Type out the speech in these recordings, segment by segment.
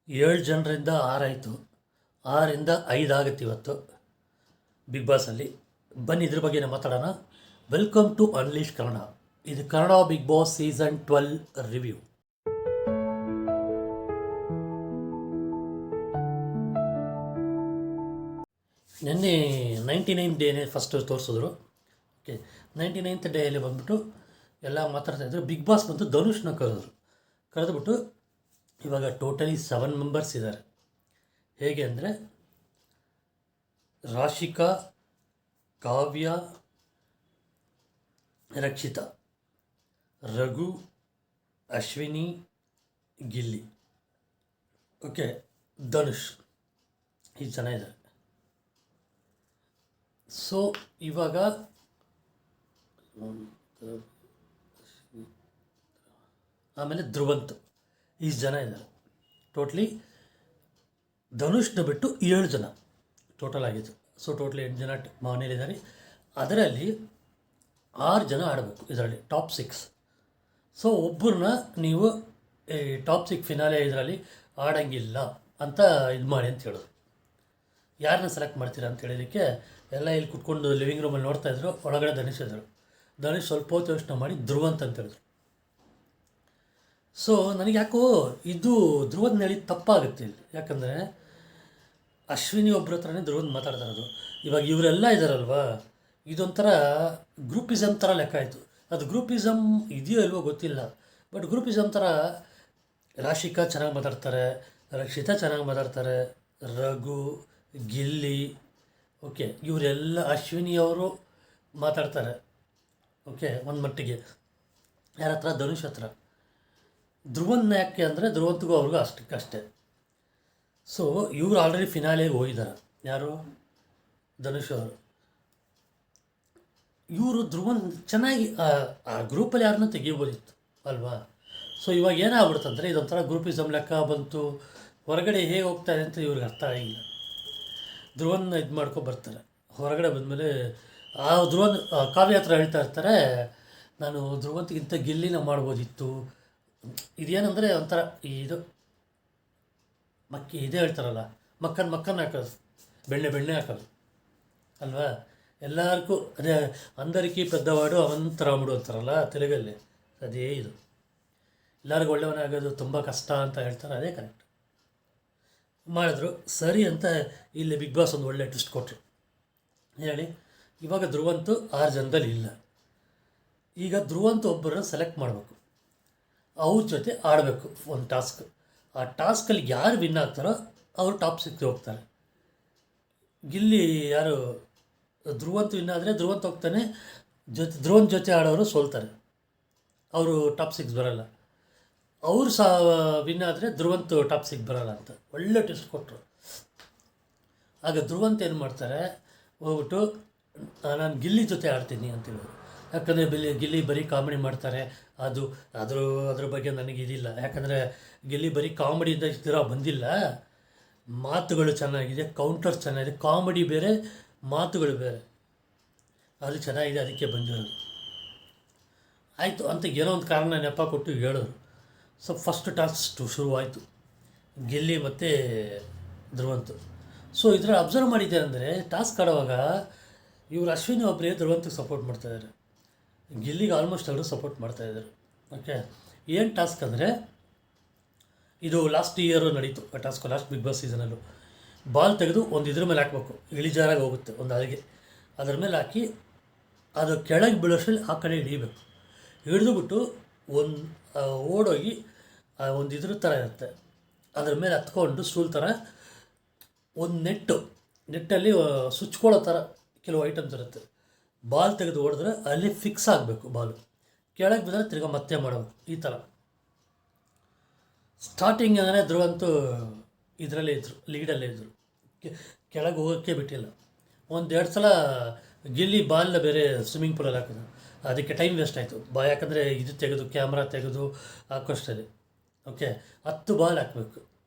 7 ಜನರಿಂದ 6 ಆಯಿತು. 6ರಿಂದ 5 ಆಗುತ್ತೆ ಇವತ್ತು ಬಿಗ್ ಬಾಸಲ್ಲಿ. ಬನ್ನಿ ಇದ್ರ ಬಗ್ಗೆ ಮಾತಾಡೋಣ. Welcome to unleash Kannada. ಇದು Kannada big boss season 12 review. ನಿನ್ನೆ 99 ಡೇನೇ ಫಸ್ಟ್ ತೋರಿಸಿದ್ರು. ಓಕೆ, 99th ಡೇಯಲ್ಲಿ ಬಂದ್ಬಿಟ್ಟು ಎಲ್ಲ ಮಾತಾಡ್ತಾಯಿದ್ರು. ಬಿಗ್ ಬಾಸ್ ಬಂದು ಧನುಷ್ನ ಕರೆದ್ಬಿಟ್ಟು ಇವಾಗ ಟೋಟಲಿ 7 ಮೆಂಬರ್ಸ್ ಇದ್ದಾರೆ. ಹೇಗೆ ಅಂದರೆ ರಾಶಿಕಾ, ಕಾವ್ಯ, ರಕ್ಷಿತಾ, ರಘು, ಅಶ್ವಿನಿ, ಗಿಲ್ಲಿ, ಓಕೆ, ಧನುಷ್, ಈ ಜನ ಇದ್ದಾರೆ. ಸೊ ಇವಾಗ ಆಮೇಲೆ ಧ್ರುವಂತ್, ಈ ಜನ ಇದ್ದಾರೆ. ಟೋಟ್ಲಿ ಧನುಷ್ನ ಬಿಟ್ಟು 7 ಜನ ಟೋಟಲ್ ಆಗಿತ್ತು. ಸೊ ಟೋಟ್ಲಿ 8 ಜನ ಮನೆಯಲ್ಲಿದ್ದಾರೆ. ಅದರಲ್ಲಿ 6 ಜನ ಆಡಬೇಕು ಇದರಲ್ಲಿ ಟಾಪ್ 6. ಸೊ ಒಬ್ಬರನ್ನ ನೀವು ಈ ಟಾಪ್ 6 ಫಿನಾಲೆ ಇದರಲ್ಲಿ ಆಡೋಂಗಿಲ್ಲ ಅಂತ ಇದು ಮಾಡಿ ಅಂತ ಹೇಳೋದು. ಯಾರನ್ನ ಸೆಲೆಕ್ಟ್ ಮಾಡ್ತೀರಾ ಅಂತ ಹೇಳಿದ್ದಕ್ಕೆ ಎಲ್ಲ ಇಲ್ಲಿ ಕುತ್ಕೊಂಡು ಲಿವಿಂಗ್ ರೂಮಲ್ಲಿ ನೋಡ್ತಾಯಿದ್ರು. ಒಳಗಡೆ ಧನುಷ್ ಇದ್ದರು. ಧನುಷ್ ಸ್ವಲ್ಪ ಹೊತ್ತು ಯೋಚನೆ ಮಾಡಿ ಧ್ರುವಂತ್ ಅಂತ ಹೇಳಿದ್ರು. ಸೊ ನನಗೆ ಯಾಕೋ ಇದು ಧ್ರುವಂತ್ ಹೇಳಿದ್ದು ತಪ್ಪಾಗುತ್ತೆ ಇಲ್ಲಿ. ಯಾಕಂದರೆ ಅಶ್ವಿನಿ ಒಬ್ಬರ ಹತ್ರನೇ ಧ್ರುವಂತ್ ಮಾತಾಡ್ತಾ ಇರೋದು. ಇವಾಗ ಇವರೆಲ್ಲ ಇದ್ದಾರಲ್ವಾ, ಇದೊಂಥರ ಗ್ರೂಪಿಸಮ್ ಥರ ಲೆಕ್ಕ ಆಯಿತು. ಅದು ಗ್ರೂಪಿಸಮ್ ಇದೆಯೋ ಇಲ್ವೋ ಗೊತ್ತಿಲ್ಲ, ಬಟ್ ಗ್ರೂಪಿಸಮ್ ಥರ ರಾಶಿಕಾ ಚೆನ್ನಾಗಿ ಮಾತಾಡ್ತಾರೆ, ರಕ್ಷಿತಾ ಚೆನ್ನಾಗಿ ಮಾತಾಡ್ತಾರೆ, ರಘು, ಗಿಲ್ಲಿ, ಓಕೆ, ಇವರೆಲ್ಲ ಅಶ್ವಿನಿಯವರು ಮಾತಾಡ್ತಾರೆ. ಓಕೆ, ಒಂದು ಮಟ್ಟಿಗೆ ಯಾರ ಹತ್ರ, ಧನುಷ್ ಹತ್ರ. ಧ್ರುವಂತ್ ಯಾಕೆ ಅಂದರೆ ಧ್ರುವಂತ್ಗೂ ಅವ್ರಿಗೂ ಅಷ್ಟೇ. ಸೊ ಇವರು ಆಲ್ರೆಡಿ ಫಿನಾಲೆಗೆ ಹೋಗಿದ್ದಾರೆ. ಯಾರು? ಧನುಷ್ ಅವರು. ಇವರು ಧ್ರುವಂತ್ ಚೆನ್ನಾಗಿ ಆ ಗ್ರೂಪಲ್ಲಿ ಯಾರನ್ನೂ ತೆಗಿಬೋದಿತ್ತು ಅಲ್ವಾ. ಸೊ ಇವಾಗ ಏನಾಗ್ಬಿಡ್ತಂದರೆ ಇದೊಂಥರ ಗ್ರೂಪಿಸಮ್ ಲೆಕ್ಕ ಬಂತು. ಹೊರಗಡೆ ಹೇಗೆ ಹೋಗ್ತಾರೆ ಅಂತ ಇವ್ರಿಗೆ ಅರ್ಥ ಆಗಿಲ್ಲ. ಧ್ರುವನ್ನ ಇದು ಮಾಡ್ಕೊಬರ್ತಾರೆ. ಹೊರಗಡೆ ಬಂದಮೇಲೆ ಆ ಧ್ರುವನ್ ಕಾವ್ಯ ಹತ್ರ ಹೇಳ್ತಾ ಇರ್ತಾರೆ, ನಾನು ಧ್ರುವಂತ್ಗಿಂತ ಗಿಲ್ಲಿನ ಮಾಡ್ಬೋದಿತ್ತು. ಇದೇನೆಂದರೆ ಒಂಥರ ಇದು ಇದೇ ಹೇಳ್ತಾರಲ್ಲ, ಮಕ್ಕನ್ ಹಾಕೋದು, ಬೆಣ್ಣೆ ಹಾಕೋದು ಅಲ್ವಾ. ಎಲ್ಲರಿಗೂ ಅದೇ ಅಂದರಿಕಿ ಪೆದ್ದವಾಡು ಅವಂತರಾಮುಡು ಅಂತಾರಲ್ಲ ತೆಲುಗಲ್ಲಿ, ಅದೇ ಇದು. ಎಲ್ಲರಿಗೂ ಒಳ್ಳೆಯವನಾಗೋದು ತುಂಬ ಕಷ್ಟ ಅಂತ ಹೇಳ್ತಾರೆ, ಅದೇ ಕರೆಕ್ಟ್ ಮಾಡಿದ್ರು. ಸರಿ ಅಂತ ಇಲ್ಲಿ ಬಿಗ್ ಬಾಸ್ ಒಂದು ಒಳ್ಳೆ ಟ್ವಿಸ್ಟ್ ಕೊಟ್ಟರು. ಹೇಳಿ, ಇವಾಗ ಧ್ರುವಂತು 6 ಜನದಲ್ಲಿ ಇಲ್ಲ. ಈಗ ಧ್ರುವಂತ್ ಒಬ್ಬರನ್ನ ಸೆಲೆಕ್ಟ್ ಮಾಡಬೇಕು, ಅವ್ರ ಜೊತೆ ಆಡಬೇಕು ಒಂದು ಟಾಸ್ಕ್. ಆ ಟಾಸ್ಕಲ್ಲಿ ಯಾರು ವಿನ್ ಆಗ್ತಾರೋ ಅವರು ಟಾಪ್ 6 ಹೋಗ್ತಾರೆ. ಗಿಲ್ಲಿ ಯಾರು ಧ್ರುವಂತ್ ವಿನ್ ಆದರೆ ಧ್ರುವಂತ್ ಹೋಗ್ತಾನೆ, ಧ್ರುವಂತ್ ಜೊತೆ ಆಡೋರು ಸೋಲ್ತಾರೆ, ಅವರು ಟಾಪ್ 6 ಬರೋಲ್ಲ. ಅವರು ಸಹ ವಿನ್ ಆದರೆ ಧ್ರುವಂತ್ ಟಾಪ್ 6 ಬರೋಲ್ಲ ಅಂತ ಒಳ್ಳೆ ಟೆಸ್ಟ್ ಕೊಟ್ಟರು. ಆಗ ಧ್ರುವಂತ್ ಏನು ಮಾಡ್ತಾರೆ, ಹೋಗ್ಬಿಟ್ಟು ನಾನು ಗಿಲ್ಲಿ ಜೊತೆ ಆಡ್ತೀನಿ ಅಂತ ಹೇಳಿದ್ರು. ಯಾಕಂದರೆ ಗಿಲ್ಲಿ ಬರೀ ಕಾಮಿಡಿ ಮಾಡ್ತಾರೆ. ಅದ್ರ ಬಗ್ಗೆ ನನಗೆ ಇದಿಲ್ಲ. ಯಾಕಂದರೆ ಗಿಲ್ಲಿ ಬರೀ ಕಾಮಿಡಿಯಿಂದ ಇಷ್ಟು ದಿನ ಬಂದಿಲ್ಲ. ಮಾತುಗಳು ಚೆನ್ನಾಗಿದೆ, ಕೌಂಟರ್ ಚೆನ್ನಾಗಿದೆ, ಕಾಮಿಡಿ ಬೇರೆ, ಮಾತುಗಳು ಬೇರೆ, ಅದು ಚೆನ್ನಾಗಿದೆ, ಅದಕ್ಕೆ ಬಂದಿರೋದು. ಆಯಿತು ಅಂತ ಏನೋ ಒಂದು ಕಾರಣ ನೆಪ ಕೊಟ್ಟು ಹೇಳಿದ್ರು. ಸೊ ಫಸ್ಟ್ ಟಾಸ್ಕ್ ಶುರುವಾಯಿತು, ಗಿಲ್ಲಿ ಮತ್ತು ಧ್ರುವಂತ್. ಸೊ ಇದರಲ್ಲಿ ಅಬ್ಸರ್ವ್ ಮಾಡಿದ್ದಾರೆ ಅಂದರೆ ಟಾಸ್ಕ್ ಆಡುವಾಗ ಇವರು ಅಶ್ವಿನಿ ಒಬ್ಬರೇ ಧ್ರುವಂತ್ಗೆ ಸಪೋರ್ಟ್ ಮಾಡ್ತಾಯಿದ್ದಾರೆ, ಗಿಲ್ಲಿಗೆ ಆಲ್ಮೋಸ್ಟ್ ಎಲ್ಲರೂ ಸಪೋರ್ಟ್ ಮಾಡ್ತಾಯಿದ್ದಾರೆ. ಓಕೆ, ಏನು ಟಾಸ್ಕ್ ಅಂದರೆ ಇದು ಲಾಸ್ಟ್ ಇಯರು ನಡೀತು ಆ ಟಾಸ್ಕು. ಲಾಸ್ಟ್ ಬಿಗ್ ಬಾಸ್ ಸೀಸನಲ್ಲೂ ಬಾಲ್ ತೆಗೆದು ಒಂದು ಇದ್ರ ಮೇಲೆ ಹಾಕಬೇಕು, ಇಳಿಜಾರಾಗಿ ಹೋಗುತ್ತೆ ಒಂದು ಅಲ್ಲಿಗೆ, ಅದ್ರ ಮೇಲೆ ಹಾಕಿ ಅದು ಕೆಳಗೆ ಬೀಳೋಷ್ಟರಲ್ಲಿ ಆ ಕಡೆ ಹಿಡಿಬೇಕು. ಹಿಡಿದುಬಿಟ್ಟು ಒಂದು ಓಡೋಗಿ ಒಂದು ಇದ್ರ ಥರ ಇರುತ್ತೆ, ಅದ್ರ ಮೇಲೆ ಹತ್ಕೊಂಡು ಸ್ಟೂಲ್ ಥರ ಒಂದು ನೆಟ್ಟಲ್ಲಿ ಸುಚ್ಕೊಳ್ಳೋ ಥರ ಕೆಲವು ಐಟಮ್ಸ್ ಇರುತ್ತೆ. ಬಾಲ್ ತೆಗೆದು ಹೊಡೆದ್ರೆ ಅಲ್ಲಿ ಫಿಕ್ಸ್ ಆಗಬೇಕು, ಬಾಲು ಕೆಳಗೆ ಬಿದ್ದರೆ ತಿರ್ಗಾ ಮತ್ತೆ ಮಾಡಬೇಕು. ಈ ಥರ ಸ್ಟಾರ್ಟಿಂಗ್ ಅಂದರೆ ಧ್ರುವಂತು ಇದರಲ್ಲೇ ಇದ್ದರು, ಲೀಡಲ್ಲೇ ಇದ್ದರು, ಕೆಳಗೆ ಹೋಗೋಕ್ಕೆ ಬಿಟ್ಟಿಲ್ಲ. 1-2 ಸಲ ಗಿಲ್ಲಿ ಬಾಲ್ನ ಬೇರೆ ಸ್ವಿಮ್ಮಿಂಗ್ ಪೂಲಲ್ಲಿ ಹಾಕಿದ್ರು, ಅದಕ್ಕೆ ಟೈಮ್ ವೇಸ್ಟ್ ಆಯಿತು. ಯಾಕಂದರೆ ಇದು ತೆಗೆದು ಕ್ಯಾಮ್ರಾ ತೆಗೆದು ಹಾಕೋಷ್ಟೇ. ಓಕೆ, 10 ಬಾಲ್ ಹಾಕಬೇಕು,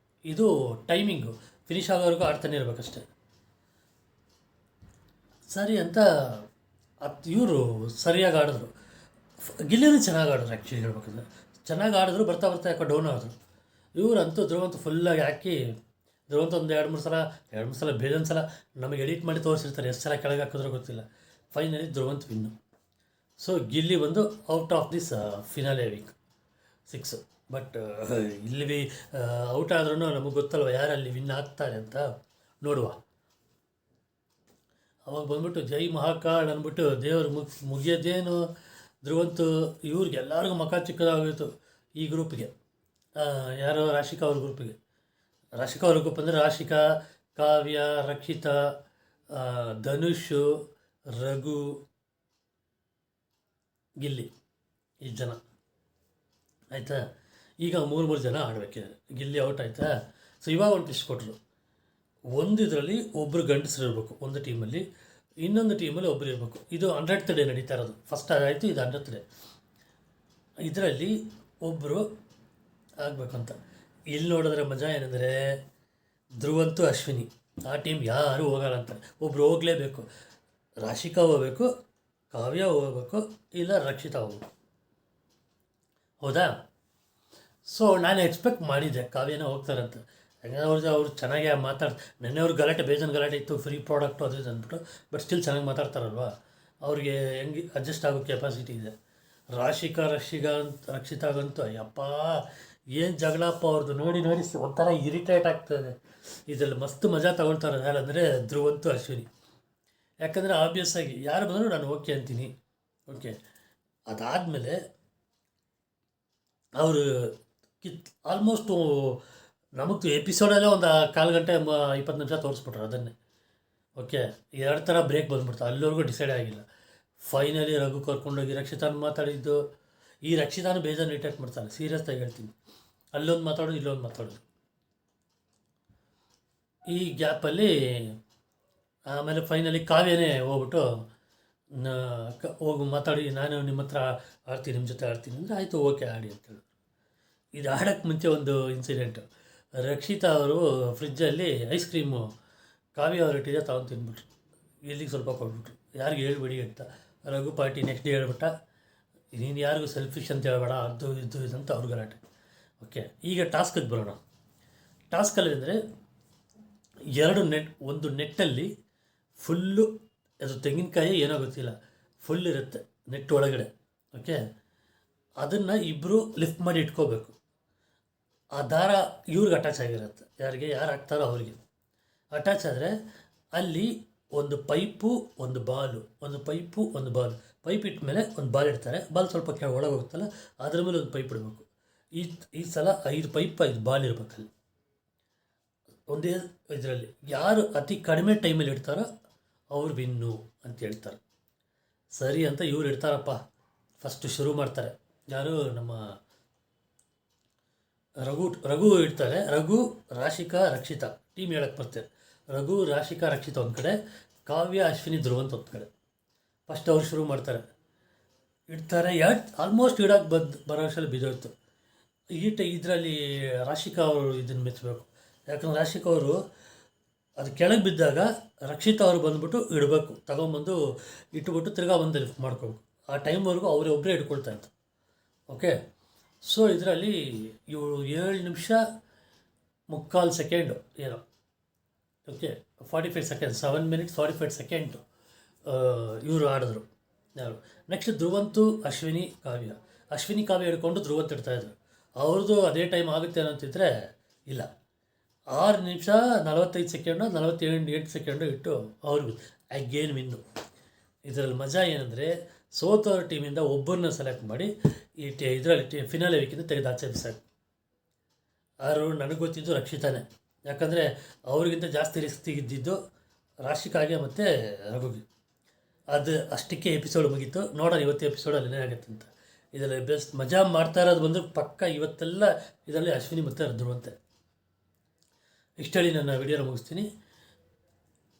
ಇದು ಟೈಮಿಂಗು, ಫಿನಿಷ್ ಆಗೋವರೆಗೂ ಆಡ್ತಾನೆ ಇರಬೇಕಷ್ಟೆ. ಸರಿ ಅಂತ ಇವರು ಸರಿಯಾಗಿ ಆಡಿದ್ರು. ಗಿಲ್ಲಿನೂ ಚೆನ್ನಾಗಿ ಆಡಿದ್ರು. ಆ್ಯಕ್ಚುಲಿ ಹೇಳ್ಬೇಕಂದ್ರೆ ಚೆನ್ನಾಗಿ ಆಡಿದ್ರು. ಬರ್ತಾ ಯಾಕೋ ಡೌನ್ ಆದರು. ಇವರಂತೂ ಧ್ರುವಂತ ಫುಲ್ಲಾಗಿ ಹಾಕಿ ಧ್ರುವಂತ ಒಂದು ಎರಡು ಮೂರು ಸಲ ಬೇಜೊಂದು ಸಲ ನಮಗೆ ಎಡಿಟ್ ಮಾಡಿ ತೋರಿಸಿರ್ತಾರೆ, ಎಷ್ಟು ಸಲ ಕೆಳಗೆ ಹಾಕಿದ್ರೂ ಗೊತ್ತಿಲ್ಲ. Finally Dhruvanth win. So Gilli ಬಂದು out of this finale week 6. But ಇಲ್ಲಿ ಔಟ್ ಆದ್ರೂ ನಮಗೆ ಗೊತ್ತಲ್ವ ಯಾರಲ್ಲಿ ವಿನ್ ಆಗ್ತಾರೆ ಅಂತ. ನೋಡುವ. ಅವಾಗ ಬಂದ್ಬಿಟ್ಟು ಜೈ ಮಹಾಕಾಳ್ ಅಂದ್ಬಿಟ್ಟು ದೇವರು ಮುಗಿಯೋದೇನು ಧ್ರುವಂತು. ಇವ್ರಿಗೆ ಎಲ್ಲರಿಗೂ ಮಕ ಚಿಕ್ಕದಾಗೋಯಿತು ಈ ಗ್ರೂಪ್ಗೆ. ಯಾರೋ ರಾಶಿಕಾ ಅವ್ರ ಗ್ರೂಪಿಗೆ. ರಾಶಿಕಾ ಅವ್ರ ಗ್ರೂಪ್ ಅಂದರೆ ರಾಶಿಕಾ, ಕಾವ್ಯ, ರಕ್ಷಿತಾ, ಧನುಷ್, ರಘು, ಗಿಲ್ಲಿ, ಇಷ್ಟು ಜನ ಆಯಿತಾ. ಈಗ ಮೂರು ಜನ ಆಡಬೇಕಿದೆ. ಗಿಲ್ಲಿ ಔಟ್ ಆಯಿತಾ. ಸೊ ಇವಾಗ ಒಂದು ಲಿಸ್ಟ್ ಕೊಟ್ಟರು. ಒಂದು ಇದರಲ್ಲಿ ಒಬ್ಬರು ಗಂಡಸರು ಇರಬೇಕು ಒಂದು ಟೀಮಲ್ಲಿ, ಇನ್ನೊಂದು ಟೀಮಲ್ಲಿ ಒಬ್ಬರು ಇರಬೇಕು. ಇದು 100th ಡೇ ನಡೀತಾ ಇರೋದು. ಫಸ್ಟ್ ಆಯಿತು, ಇದು 100th ಡೇ. ಇದರಲ್ಲಿ ಒಬ್ಬರು ಆಗಬೇಕಂತ. ಇಲ್ಲಿ ನೋಡಿದ್ರೆ ಮಜಾ ಏನಂದರೆ ಧ್ರುವಂತು ಅಶ್ವಿನಿ ಆ ಟೀಮ್ ಯಾರೂ ಹೋಗಲ್ಲ ಅಂತಾರೆ. ಒಬ್ಬರು ಹೋಗಲೇಬೇಕು. ರಾಶಿಕಾ ಹೋಗಬೇಕು, ಕಾವ್ಯ ಹೋಗಬೇಕು, ಇಲ್ಲ ರಕ್ಷಿತಾ ಹೋಗ್ಬೇಕು. ಹೌದಾ? ಸೊ ನಾನು ಎಕ್ಸ್ಪೆಕ್ಟ್ ಮಾಡಿದ್ದೆ ಕಾವ್ಯನ ಹೋಗ್ತಾರಂತ. ಯಾಕಂದರೆ ಅವ್ರು ಚೆನ್ನಾಗಿ ನೆನ್ನೆ ಅವ್ರಿಗೆ ಬೇಜಾನ್ ಗಲಾಟೆ ಇತ್ತು, ಫ್ರೀ ಪ್ರಾಡಕ್ಟು ಅದು ಇದು ಅಂದ್ಬಿಟ್ಟು. ಬಟ್ ಸ್ಟಿಲ್ ಚೆನ್ನಾಗಿ ಮಾತಾಡ್ತಾರಲ್ವ, ಅವ್ರಿಗೆ ಹೆಂಗೆ ಅಡ್ಜಸ್ಟ್ ಆಗೋ ಕೆಪಾಸಿಟಿ ಇದೆ. ರಕ್ಷಿತಾಗಂತೂ ಅಯ್ಯಪ್ಪ ಏನು ಜಗಳಪ್ಪ ಅವ್ರದ್ದು. ನೋಡಿ ಒಂಥರ ಇರಿಟೇಟ್ ಆಗ್ತದೆ. ಇದರಲ್ಲಿ ಮಸ್ತ್ ಮಜಾ ತಗೊಳ್ತಾರೆ. ಯಾರಂದರೆ ಧ್ರುವಂತು ಅಶ್ವಿನಿ. ಯಾಕಂದರೆ ಆಬ್ವಿಯಸ್ ಆಗಿ ಯಾರು ಬಂದರೂ ನಾನು ಓಕೆ ಅಂತೀನಿ. ಓಕೆ, ಅದಾದಮೇಲೆ ಅವರು ಆಲ್ಮೋಸ್ಟು ನಮಗೆ ಎಪಿಸೋಡಲ್ಲೇ ಒಂದು 1/4 ಗಂಟೆ 20 ನಿಮಿಷ ತೋರಿಸ್ಬಿಟ್ರು ಅದನ್ನೇ. ಓಕೆ, 2 ಥರ ಬ್ರೇಕ್ ಬಂದ್ಬಿಡ್ತು. ಅಲ್ಲಿವರೆಗೂ ಡಿಸೈಡ್ ಆಗಿಲ್ಲ. ಫೈನಲಿ ರಘು ಕರ್ಕೊಂಡೋಗಿ ರಕ್ಷಿತಾನ ಮಾತಾಡಿದ್ದು. ಈ ರಕ್ಷಿತಾನು ಬೇಜಾರು ಇರಿಟೇಟ್ ಮಾಡ್ತಾನೆ, ಸೀರಿಯಸ್ಸಾಗಿ ಹೇಳ್ತೀನಿ. ಅಲ್ಲೊಂದು ಮಾತಾಡೋದು, ಇಲ್ಲೊಂದು ಮಾತಾಡೋದು. ಈ ಗ್ಯಾಪಲ್ಲಿ ಆಮೇಲೆ ಫೈನಲಿ ಕಾವ್ಯನೇ ಹೋಗ್ಬಿಟ್ಟು ಹೋಗಿ ಮಾತಾಡಿ, ನಾನು ನಿಮ್ಮ ಹತ್ರ ಆಡ್ತೀನಿ, ನಿಮ್ಮ ಜೊತೆ ಆಡ್ತೀನಿ ಅಂದರೆ ಆಯಿತು, ಓಕೆ ಆಡಿ ಅಂತೇಳಿ. ಇದು ಆಡೋಕ್ಕೆ ಮುಂಚೆ ಒಂದು ಇನ್ಸಿಡೆಂಟು. ರಕ್ಷಿತಾ ಅವರು ಫ್ರಿಜ್ಜಲ್ಲಿ ಐಸ್ ಕ್ರೀಮು ಕಾವ್ಯ ಅವ್ರ ಇಟ್ಟಿದೆ ತಗೊಂಡು ತಿಂದ್ಬಿಟ್ರು. ಇಲ್ಲಿಗೆ ಸ್ವಲ್ಪ ಕೊಟ್ಬಿಟ್ರು, ಯಾರಿಗೆ ಹೇಳ್ಬೇಡಿ ಅಂತ. ರಘು ಪಾರ್ಟಿ ನೆಕ್ಸ್ಟ್ ಡೇ ಹೇಳ್ಬಿಟ್ಟ, ನೀನು ಯಾರಿಗೂ ಸೆಲ್ಫಿಶ್ ಅಂತ ಹೇಳ್ಬೇಡ, ಅದು ಇದು ಅಂತ ಅವ್ರ ಗಲಾಟೆ. ಓಕೆ, ಈಗ ಟಾಸ್ಕಿಗೆ ಬರೋಣ. ಟಾಸ್ಕಲ್ಲಿ ಅಂದರೆ ಒಂದು ನೆಟ್ಟಲ್ಲಿ ಫುಲ್ಲು, ಅದು ತೆಂಗಿನಕಾಯಿ ಏನೋ ಗೊತ್ತಿಲ್ಲ, ಫುಲ್ ಇರುತ್ತೆ ನೆಟ್ ಒಳಗಡೆ. ಓಕೆ, ಅದನ್ನು ಇಬ್ಬರು ಲಿಫ್ಟ್ ಮಾಡಿ ಇಟ್ಕೋಬೇಕು. ಆ ದಾರ ಇವ್ರಿಗೆ ಅಟ್ಯಾಚ್ ಆಗಿರುತ್ತೆ. ಯಾರು ಹಾಕ್ತಾರೋ ಅವ್ರಿಗೆ ಅಟ್ಯಾಚ್ ಆದರೆ ಅಲ್ಲಿ ಒಂದು ಪೈಪು, ಒಂದು ಬಾಲು, ಒಂದು ಪೈಪು, ಒಂದು ಬಾಲು. ಪೈಪ್ ಇಟ್ಟ ಮೇಲೆ ಒಂದು ಬಾಲ್ ಇಡ್ತಾರೆ. ಬಾಲ್ ಸ್ವಲ್ಪ ಒಳಗೆ ಹೋಗುತ್ತಲ್ಲ, ಅದ್ರ ಮೇಲೆ ಒಂದು ಪೈಪ್ ಇಡಬೇಕು. ಈ ಸಲ 5 ಪೈಪ್ 5 ಬಾಲ್ ಇರಬೇಕಲ್ಲಿ ಒಂದೇ ಇದರಲ್ಲಿ. ಯಾರು ಅತಿ ಕಡಿಮೆ ಟೈಮಲ್ಲಿ ಇಡ್ತಾರೋ ಅವ್ರು ವಿನ್ನು ಅಂತ ಹೇಳ್ತಾರೆ. ಸರಿ ಅಂತ ಇವ್ರು ಇಡ್ತಾರಪ್ಪ. ಫಸ್ಟು ಶುರು ಮಾಡ್ತಾರೆ. ಯಾರು ನಮ್ಮ ರಘು ಇಡ್ತಾರೆ. ರಘು, ರಾಶಿಕಾ, ರಕ್ಷಿತಾ ಟೀಮ್ ಹೇಳಕ್ಕೆ ಬರ್ತಾರೆ. ರಘು, ರಾಶಿಕಾ, ರಕ್ಷಿತಾ ಒಂದು ಕಡೆ, ಕಾವ್ಯ, ಅಶ್ವಿನಿ, ಧ್ರುವಂತ ಒಂದು ಕಡೆ. ಫಸ್ಟ್ ಅವ್ರು ಶುರು ಮಾಡ್ತಾರೆ, ಇಡ್ತಾರೆ. ಆಲ್ಮೋಸ್ಟ್ ಇಡೋಕ್ಕೆ ಬರೋ ವರ್ಷದಲ್ಲಿ ಬಿದ್ದೋಯ್ತು. ಇದರಲ್ಲಿ ರಾಶಿಕಾ ಅವರು ಇದನ್ನು ಮೆಚ್ಚಬೇಕು. ಯಾಕಂದ್ರೆ ರಾಶಿಕಾ ಅವರು ಅದು ಕೆಳಗೆ ಬಿದ್ದಾಗ ರಕ್ಷಿತಾ ಅವರು ಬಂದುಬಿಟ್ಟು ಇಡಬೇಕು, ತಗೊಂಬಂದು ಇಟ್ಬಿಟ್ಟು ತಿರ್ಗಾ ಬಂದು ಲಿಫ್ಟ್ ಮಾಡ್ಕೋಬೇಕು. ಆ ಟೈಮ್ವರೆಗೂ ಅವರೇ ಒಬ್ಬರೇ ಇಟ್ಕೊಳ್ತಾ ಇತ್ತು. ಓಕೆ, ಸೊ ಇದರಲ್ಲಿ ಇವಳು 7 ನಿಮಿಷ 3/4 ಸೆಕೆಂಡು ಏನೋ. ಓಕೆ, 45 ಸೆಕೆಂಡ್, 7 minutes 45 ಸೆಕೆಂಡು ಇವರು ಆಡಿದ್ರು. ಯಾರು ನೆಕ್ಸ್ಟ್ ಧ್ರುವಂತು, ಅಶ್ವಿನಿ, ಕಾವ್ಯ. ಅಶ್ವಿನಿ, ಕಾವ್ಯ ಹಿಡ್ಕೊಂಡು ಧ್ರುವಂತ ಇಡ್ತಾಯಿದ್ರು. ಅವ್ರದ್ದು ಅದೇ ಟೈಮ್ ಆಗುತ್ತೆ ಅನ್ನೋಂತಿದ್ರೆ ಇಲ್ಲ, 6 ನಿಮಿಷ 45 ಸೆಕೆಂಡು 48 ಸೆಕೆಂಡು ಇಟ್ಟು ಅವ್ರಿಗೂ ಅಗೇನ್ ವಿನ್ನು. ಇದರಲ್ಲಿ ಮಜಾ ಏನಂದರೆ ಸೋತವ್ರ ಟೀಮಿಂದ ಒಬ್ಬರನ್ನ ಸೆಲೆಕ್ಟ್ ಮಾಡಿ ಇದರಲ್ಲಿ ಫಿನಾಲೆ ವೀಕಿಂದ ತೆಗೆದು ಆಚೆ ಬಿಸಾಕು. ಆದರೂ ನನಗೆ ಗೊತ್ತಿದ್ದು ರಕ್ಷಿತಾನೆ. ಯಾಕಂದರೆ ಅವ್ರಿಗಿಂತ ಜಾಸ್ತಿ ರಿಸ್ಕ್ ಇದ್ದಿದ್ದು ರಾಶಿಕಾಗೆ ಮತ್ತು ರಘುಗೆ. ಅದು ಅಷ್ಟಕ್ಕೆ ಎಪಿಸೋಡ್ ಮುಗೀತು. ನೋಡೋಣ ಇವತ್ತು ಎಪಿಸೋಡಲ್ಲಿ ಏನಾಗುತ್ತೆ ಅಂತ. ಇದರಲ್ಲಿ ಬೆಸ್ಟ್ ಮಜಾ ಮಾಡ್ತಾ ಇರೋದು ಬಂದು ಪಕ್ಕ ಇವತ್ತೆಲ್ಲ ಇದರಲ್ಲಿ ಅಶ್ವಿನಿ ಮತ್ತು ಧ್ರುವಂತೆ. ಇಷ್ಟ ಹೇಳಿ ನನ್ನ ವಿಡಿಯೋನ ಮುಗಿಸ್ತೀನಿ.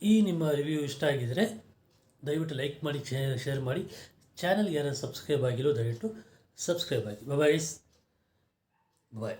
ಈ ನಿಮ್ಮ ರಿವ್ಯೂ ಇಷ್ಟ ಆಗಿದರೆ ದಯವಿಟ್ಟು ಲೈಕ್ ಮಾಡಿ, ಶೇರ್ ಮಾಡಿ. ಚಾನಲ್ಗೆ ಯಾರು ಸಬ್ಸ್ಕ್ರೈಬ್ ಆಗಿರೋ ದಯವಿಟ್ಟು ಸಬ್ಸ್ಕ್ರೈಬ್ ಆಗಿ. ಬಾಯ್.